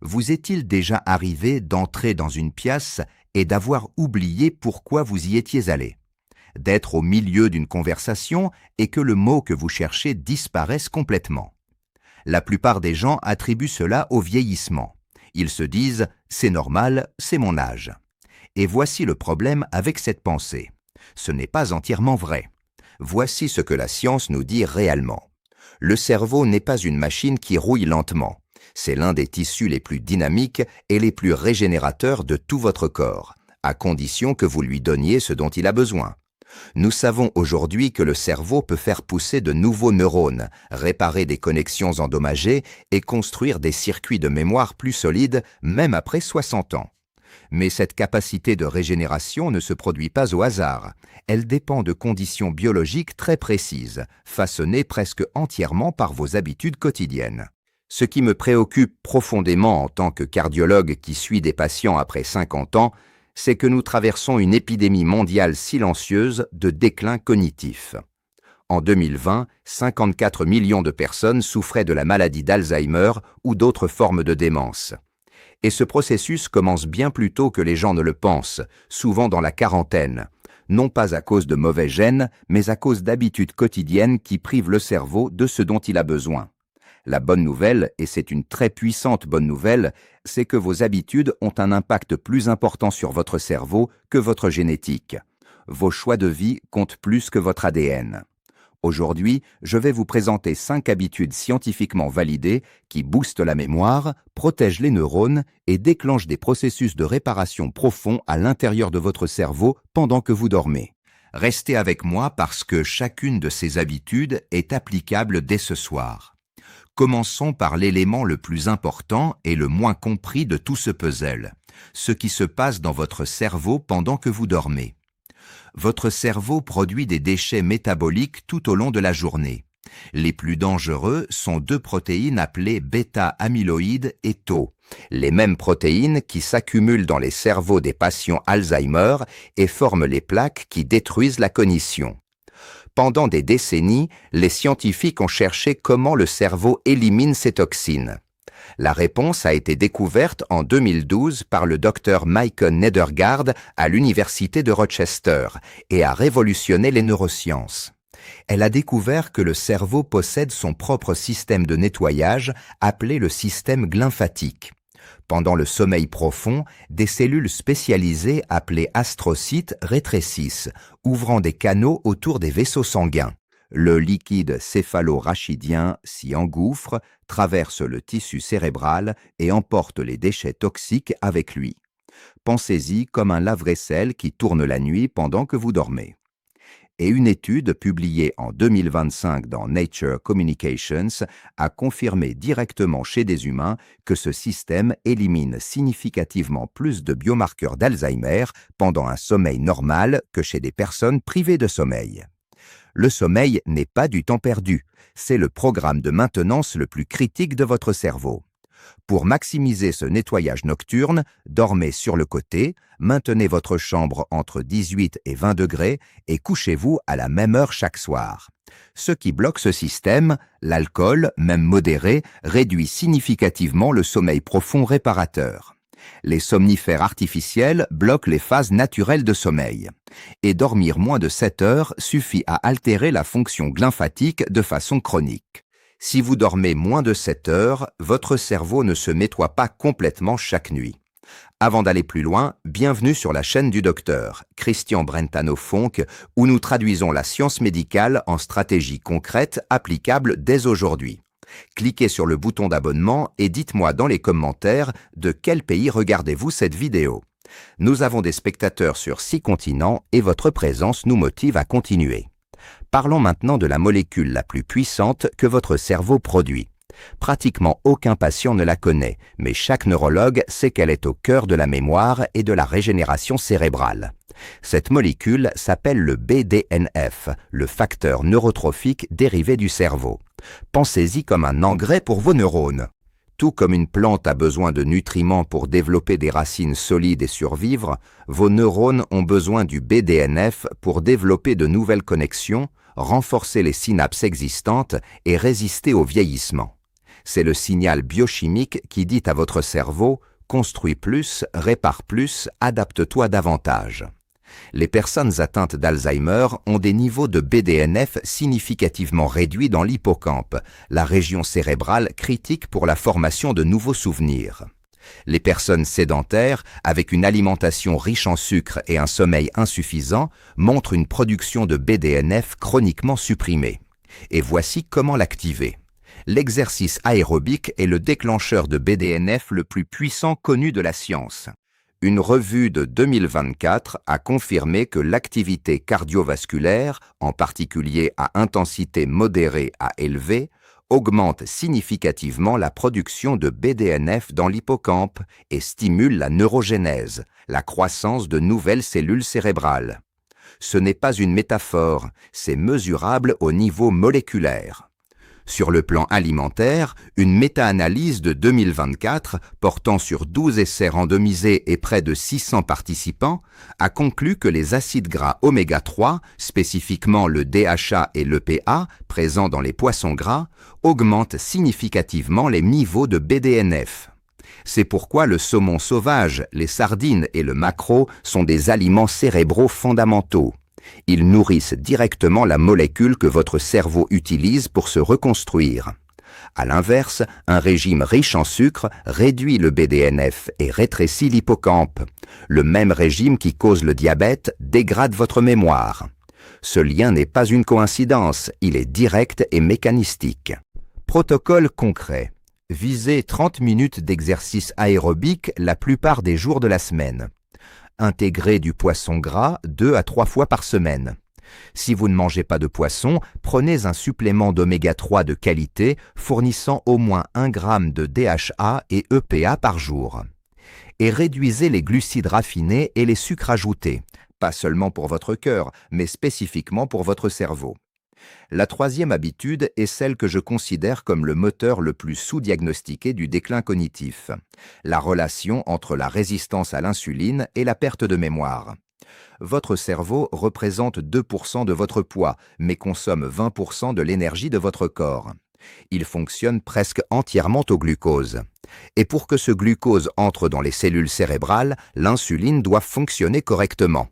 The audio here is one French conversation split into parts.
Vous est-il déjà arrivé d'entrer dans une pièce et d'avoir oublié pourquoi vous y étiez allé? D'être au milieu d'une conversation et que le mot que vous cherchez disparaisse complètement. La plupart des gens attribuent cela au vieillissement. Ils se disent « c'est normal, c'est mon âge ». Et voici le problème avec cette pensée. Ce n'est pas entièrement vrai. Voici ce que la science nous dit réellement. Le cerveau n'est pas une machine qui rouille lentement. C'est l'un des tissus les plus dynamiques et les plus régénérateurs de tout votre corps, à condition que vous lui donniez ce dont il a besoin. Nous savons aujourd'hui que le cerveau peut faire pousser de nouveaux neurones, réparer des connexions endommagées et construire des circuits de mémoire plus solides même après 60 ans. Mais cette capacité de régénération ne se produit pas au hasard. Elle dépend de conditions biologiques très précises, façonnées presque entièrement par vos habitudes quotidiennes. Ce qui me préoccupe profondément en tant que cardiologue qui suit des patients après 50 ans, c'est que nous traversons une épidémie mondiale silencieuse de déclin cognitif. En 2020, 54 millions de personnes souffraient de la maladie d'Alzheimer ou d'autres formes de démence. Et ce processus commence bien plus tôt que les gens ne le pensent, souvent dans la quarantaine, non pas à cause de mauvais gènes, mais à cause d'habitudes quotidiennes qui privent le cerveau de ce dont il a besoin. La bonne nouvelle, et c'est une très puissante bonne nouvelle, c'est que vos habitudes ont un impact plus important sur votre cerveau que votre génétique. Vos choix de vie comptent plus que votre ADN. Aujourd'hui, je vais vous présenter 5 habitudes scientifiquement validées qui boostent la mémoire, protègent les neurones et déclenchent des processus de réparation profonds à l'intérieur de votre cerveau pendant que vous dormez. Restez avec moi parce que chacune de ces habitudes est applicable dès ce soir. Commençons par l'élément le plus important et le moins compris de tout ce puzzle, ce qui se passe dans votre cerveau pendant que vous dormez. Votre cerveau produit des déchets métaboliques tout au long de la journée. Les plus dangereux sont 2 protéines appelées bêta-amyloïdes et tau, les mêmes protéines qui s'accumulent dans les cerveaux des patients Alzheimer et forment les plaques qui détruisent la cognition. Pendant des décennies, les scientifiques ont cherché comment le cerveau élimine ces toxines. La réponse a été découverte en 2012 par le docteur Mike Nedergaard à l'université de Rochester et a révolutionné les neurosciences. Elle a découvert que le cerveau possède son propre système de nettoyage appelé le système glymphatique. Pendant le sommeil profond, des cellules spécialisées appelées astrocytes rétrécissent, ouvrant des canaux autour des vaisseaux sanguins. Le liquide céphalo-rachidien s'y engouffre, traverse le tissu cérébral et emporte les déchets toxiques avec lui. Pensez-y comme un lave-vaisselle qui tourne la nuit pendant que vous dormez. Et une étude publiée en 2025 dans Nature Communications a confirmé directement chez des humains que ce système élimine significativement plus de biomarqueurs d'Alzheimer pendant un sommeil normal que chez des personnes privées de sommeil. Le sommeil n'est pas du temps perdu, c'est le programme de maintenance le plus critique de votre cerveau. Pour maximiser ce nettoyage nocturne, dormez sur le côté, maintenez votre chambre entre 18 et 20 degrés et couchez-vous à la même heure chaque soir. Ce qui bloque ce système, l'alcool, même modéré, réduit significativement le sommeil profond réparateur. Les somnifères artificiels bloquent les phases naturelles de sommeil. Et dormir moins de 7 heures suffit à altérer la fonction glymphatique de façon chronique. Si vous dormez moins de 7 heures, votre cerveau ne se nettoie pas complètement chaque nuit. Avant d'aller plus loin, bienvenue sur la chaîne du docteur Christian Brentano-Fonck, où nous traduisons la science médicale en stratégies concrètes applicables dès aujourd'hui. Cliquez sur le bouton d'abonnement et dites-moi dans les commentaires de quel pays regardez-vous cette vidéo. Nous avons des spectateurs sur 6 continents et votre présence nous motive à continuer. Parlons maintenant de la molécule la plus puissante que votre cerveau produit. Pratiquement aucun patient ne la connaît, mais chaque neurologue sait qu'elle est au cœur de la mémoire et de la régénération cérébrale. Cette molécule s'appelle le BDNF, le facteur neurotrophique dérivé du cerveau. Pensez-y comme un engrais pour vos neurones. Tout comme une plante a besoin de nutriments pour développer des racines solides et survivre, vos neurones ont besoin du BDNF pour développer de nouvelles connexions, renforcer les synapses existantes et résister au vieillissement. C'est le signal biochimique qui dit à votre cerveau « construis plus, répare plus, adapte-toi davantage ». Les personnes atteintes d'Alzheimer ont des niveaux de BDNF significativement réduits dans l'hippocampe, la région cérébrale critique pour la formation de nouveaux souvenirs. Les personnes sédentaires, avec une alimentation riche en sucre et un sommeil insuffisant, montrent une production de BDNF chroniquement supprimée. Et voici comment l'activer. L'exercice aérobique est le déclencheur de BDNF le plus puissant connu de la science. Une revue de 2024 a confirmé que l'activité cardiovasculaire, en particulier à intensité modérée à élevée, augmente significativement la production de BDNF dans l'hippocampe et stimule la neurogénèse, la croissance de nouvelles cellules cérébrales. Ce n'est pas une métaphore, c'est mesurable au niveau moléculaire. Sur le plan alimentaire, une méta-analyse de 2024 portant sur 12 essais randomisés et près de 600 participants a conclu que les acides gras oméga 3, spécifiquement le DHA et l'EPA, présents dans les poissons gras, augmentent significativement les niveaux de BDNF. C'est pourquoi le saumon sauvage, les sardines et le maquereau sont des aliments cérébraux fondamentaux. Ils nourrissent directement la molécule que votre cerveau utilise pour se reconstruire. À l'inverse, un régime riche en sucre réduit le BDNF et rétrécit l'hippocampe. Le même régime qui cause le diabète dégrade votre mémoire. Ce lien n'est pas une coïncidence, il est direct et mécanistique. Protocole concret. Visez 30 minutes d'exercice aérobique la plupart des jours de la semaine. Intégrez du poisson gras 2 à 3 fois par semaine. Si vous ne mangez pas de poisson, prenez un supplément d'oméga 3 de qualité fournissant au moins 1 g de DHA et EPA par jour. Et réduisez les glucides raffinés et les sucres ajoutés, pas seulement pour votre cœur, mais spécifiquement pour votre cerveau. La troisième habitude est celle que je considère comme le moteur le plus sous-diagnostiqué du déclin cognitif, la relation entre la résistance à l'insuline et la perte de mémoire. Votre cerveau représente 2% de votre poids, mais consomme 20% de l'énergie de votre corps. Il fonctionne presque entièrement au glucose. Et pour que ce glucose entre dans les cellules cérébrales, l'insuline doit fonctionner correctement.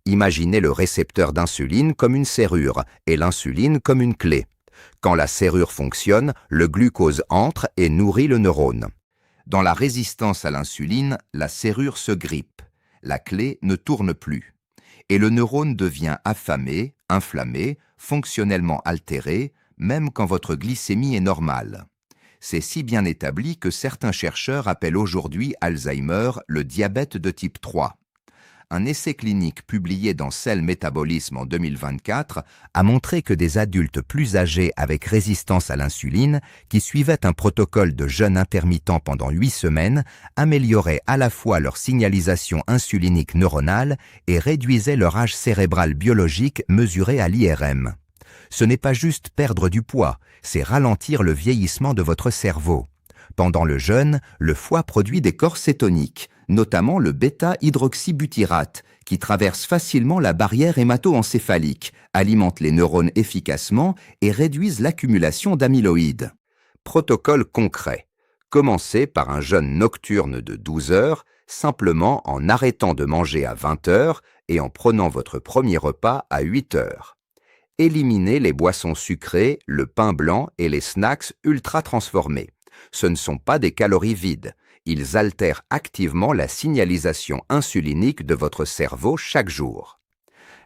Imaginez le récepteur d'insuline comme une serrure et l'insuline comme une clé. Quand la serrure fonctionne, le glucose entre et nourrit le neurone. Dans la résistance à l'insuline, la serrure se grippe. La clé ne tourne plus. Et le neurone devient affamé, inflammé, fonctionnellement altéré, même quand votre glycémie est normale. C'est si bien établi que certains chercheurs appellent aujourd'hui Alzheimer le diabète de type 3. Un essai clinique publié dans Cell Métabolisme en 2024 a montré que des adultes plus âgés avec résistance à l'insuline, qui suivaient un protocole de jeûne intermittent pendant 8 semaines, amélioraient à la fois leur signalisation insulinique neuronale et réduisaient leur âge cérébral biologique mesuré à l'IRM. Ce n'est pas juste perdre du poids, c'est ralentir le vieillissement de votre cerveau. Pendant le jeûne, le foie produit des corps cétoniques, notamment le bêta-hydroxybutyrate, qui traverse facilement la barrière hémato-encéphalique, alimente les neurones efficacement et réduisent l'accumulation d'amyloïdes. Protocole concret. Commencez par un jeûne nocturne de 12 heures, simplement en arrêtant de manger à 20 heures et en prenant votre premier repas à 8 heures. Éliminez les boissons sucrées, le pain blanc et les snacks ultra transformés. Ce ne sont pas des calories vides. Ils altèrent activement la signalisation insulinique de votre cerveau chaque jour.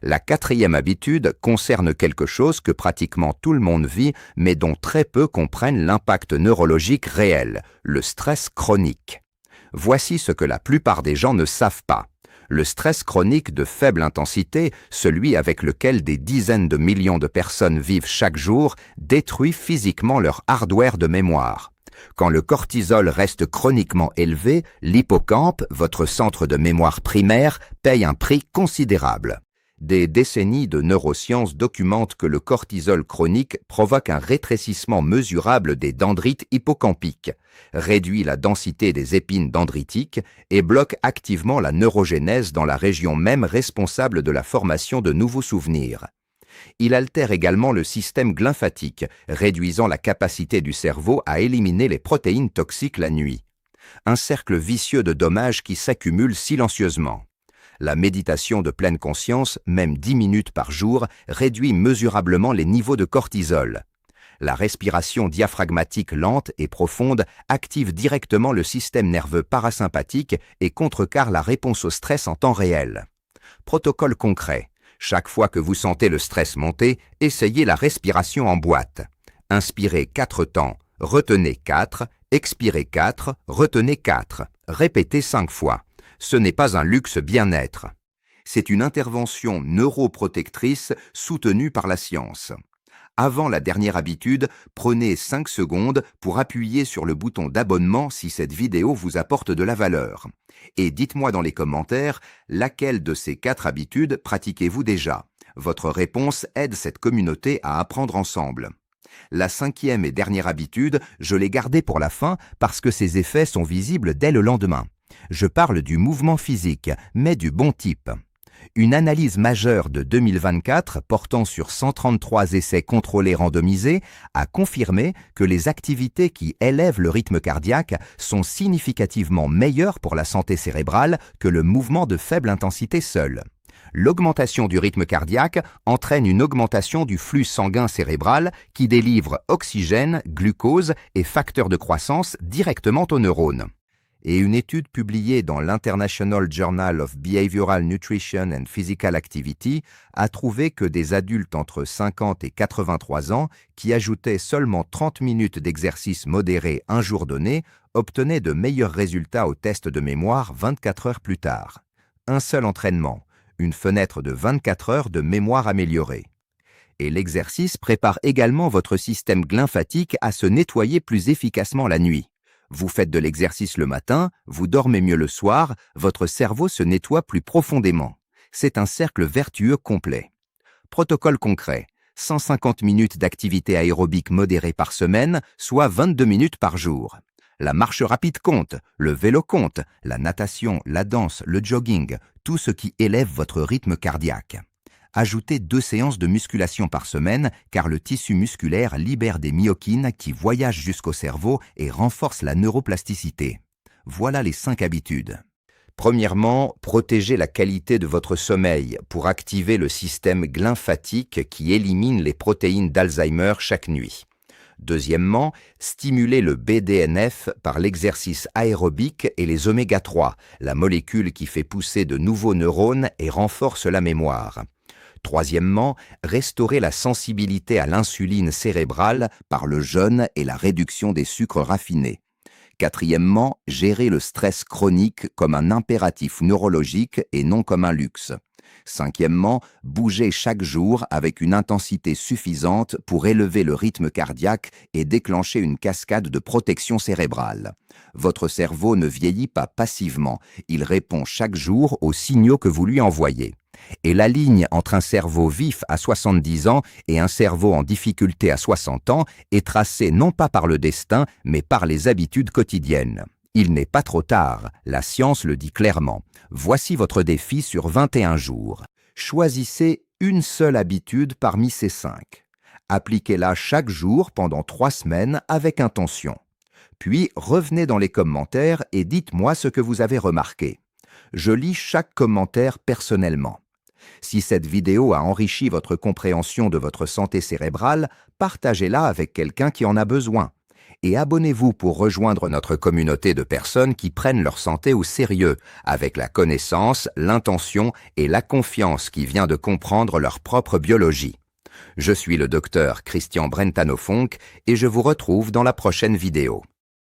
La quatrième habitude concerne quelque chose que pratiquement tout le monde vit, mais dont très peu comprennent l'impact neurologique réel, le stress chronique. Voici ce que la plupart des gens ne savent pas. Le stress chronique de faible intensité, celui avec lequel des dizaines de millions de personnes vivent chaque jour, détruit physiquement leur hardware de mémoire. Quand le cortisol reste chroniquement élevé, l'hippocampe, votre centre de mémoire primaire, paye un prix considérable. Des décennies de neurosciences documentent que le cortisol chronique provoque un rétrécissement mesurable des dendrites hippocampiques, réduit la densité des épines dendritiques et bloque activement la neurogénèse dans la région même responsable de la formation de nouveaux souvenirs. Il altère également le système glymphatique, réduisant la capacité du cerveau à éliminer les protéines toxiques la nuit. Un cercle vicieux de dommages qui s'accumule silencieusement. La méditation de pleine conscience, même 10 minutes par jour, réduit mesurablement les niveaux de cortisol. La respiration diaphragmatique lente et profonde active directement le système nerveux parasympathique et contrecarre la réponse au stress en temps réel. Protocole concret. Chaque fois que vous sentez le stress monter, essayez la respiration en boîte. Inspirez 4 temps, retenez 4, expirez 4, retenez 4. Répétez 5 fois. Ce n'est pas un luxe bien-être. C'est une intervention neuroprotectrice soutenue par la science. Avant la dernière habitude, prenez 5 secondes pour appuyer sur le bouton d'abonnement si cette vidéo vous apporte de la valeur. Et dites-moi dans les commentaires laquelle de ces 4 habitudes pratiquez-vous déjà. Votre réponse aide cette communauté à apprendre ensemble. La 5e et dernière habitude, je l'ai gardée pour la fin parce que ses effets sont visibles dès le lendemain. Je parle du mouvement physique, mais du bon type. Une analyse majeure de 2024 portant sur 133 essais contrôlés randomisés a confirmé que les activités qui élèvent le rythme cardiaque sont significativement meilleures pour la santé cérébrale que le mouvement de faible intensité seul. L'augmentation du rythme cardiaque entraîne une augmentation du flux sanguin cérébral qui délivre oxygène, glucose et facteurs de croissance directement aux neurones. Et une étude publiée dans l'International Journal of Behavioral Nutrition and Physical Activity a trouvé que des adultes entre 50 et 83 ans qui ajoutaient seulement 30 minutes d'exercice modéré un jour donné obtenaient de meilleurs résultats au test de mémoire 24 heures plus tard. Un seul entraînement, une fenêtre de 24 heures de mémoire améliorée. Et l'exercice prépare également votre système glymphatique à se nettoyer plus efficacement la nuit. Vous faites de l'exercice le matin, vous dormez mieux le soir, votre cerveau se nettoie plus profondément. C'est un cercle vertueux complet. Protocole concret. 150 minutes d'activité aérobique modérée par semaine, soit 22 minutes par jour. La marche rapide compte, le vélo compte, la natation, la danse, le jogging, tout ce qui élève votre rythme cardiaque. Ajoutez 2 séances de musculation par semaine car le tissu musculaire libère des myokines qui voyagent jusqu'au cerveau et renforcent la neuroplasticité. Voilà les 5 habitudes. Premièrement, protégez la qualité de votre sommeil pour activer le système glymphatique qui élimine les protéines d'Alzheimer chaque nuit. Deuxièmement, stimulez le BDNF par l'exercice aérobique et les oméga 3, la molécule qui fait pousser de nouveaux neurones et renforce la mémoire. Troisièmement, restaurer la sensibilité à l'insuline cérébrale par le jeûne et la réduction des sucres raffinés. Quatrièmement, gérer le stress chronique comme un impératif neurologique et non comme un luxe. Cinquièmement, bouger chaque jour avec une intensité suffisante pour élever le rythme cardiaque et déclencher une cascade de protection cérébrale. Votre cerveau ne vieillit pas passivement, il répond chaque jour aux signaux que vous lui envoyez. Et la ligne entre un cerveau vif à 70 ans et un cerveau en difficulté à 60 ans est tracée non pas par le destin, mais par les habitudes quotidiennes. Il n'est pas trop tard, la science le dit clairement. Voici votre défi sur 21 jours. Choisissez une seule habitude parmi ces 5. Appliquez-la chaque jour pendant 3 semaines avec intention. Puis revenez dans les commentaires et dites-moi ce que vous avez remarqué. Je lis chaque commentaire personnellement. Si cette vidéo a enrichi votre compréhension de votre santé cérébrale, partagez-la avec quelqu'un qui en a besoin. Et abonnez-vous pour rejoindre notre communauté de personnes qui prennent leur santé au sérieux, avec la connaissance, l'intention et la confiance qui vient de comprendre leur propre biologie. Je suis le docteur Christian Brentano-Fonck et je vous retrouve dans la prochaine vidéo.